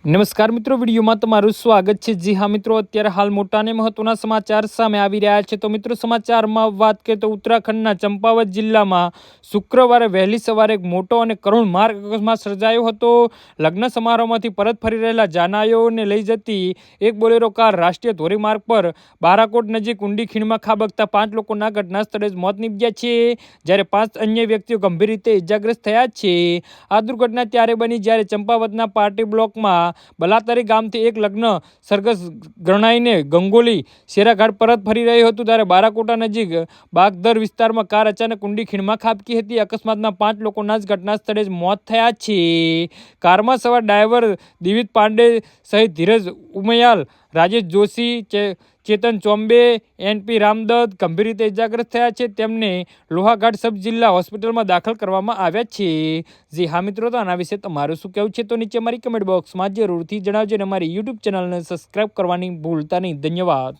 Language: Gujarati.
નમસ્કાર મિત્રો, વિડીયોમાં તમારું સ્વાગત છે। જી હા મિત્રો, અત્યારે હાલ મોટા અને મહત્વના સમાચાર સામે આવી રહ્યા છે। તો મિત્રો, સમાચારમાં વાત કરીએ તો ઉત્તરાખંડના ચંપાવત જિલ્લામાં શુક્રવારે વહેલી સવારે એક મોટો અને કરુણ માર્ગ અકસ્માત સર્જાયો હતો। લગ્ન સમારોહમાંથી પરત ફરી રહેલા જાનાઈઓને લઈ જતી એક બોલેરો કાર રાષ્ટ્રીય ધોરીમાર્ગ પર બારાકોટ નજીક ઊંડી ખીણમાં ખાબકતા 5 લોકોના ઘટના સ્થળે જ મોત નીપજ્યા છે, જ્યારે 5 અન્ય વ્યક્તિઓ ગંભીર રીતે ઇજાગ્રસ્ત થયા છે। આ દુર્ઘટના ત્યારે બની જ્યારે ચંપાવતના પાર્ટી બ્લોકમાં બલાતારી ગામથી એક લગ્ન સરઘસ ગણાઈને ગંગોલી શેરાઘાટ પરત ફરી રહ્યું હતું, ત્યારે બારાકોટા નજીક બાગદર વિસ્તારમાં કાર અચાનક ઊંડી ખીણમાં ખાબકી હતી। અકસ્માતમાં 5 લોકોના જ ઘટના સ્થળે જ મોત થયા છે। કારમાં સવાર ડ્રાઈવર દિવિત પાંડે સહિત ધીરજ ઉમયાલ, રાજેશ જોશી, ચેતન ચોમ્બે, એનપી રામદત્ત ગંભીર રીતે ઇજાગ્રસ્ત થયા છે। તેમને લોહાઘાટ સબ જિલ્લા હોસ્પિટલમાં દાખલ કરવામાં આવ્યા છે। જી હા મિત્રો, તો આના વિશે તમારું શું કહેવું છે તો નીચે અમારી કમેન્ટ બોક્સમાં જરૂરથી જણાવજો અને અમારી યુટ્યુબ ચેનલને સબસ્ક્રાઈબ કરવાની ભૂલતા નહીં। ધન્યવાદ।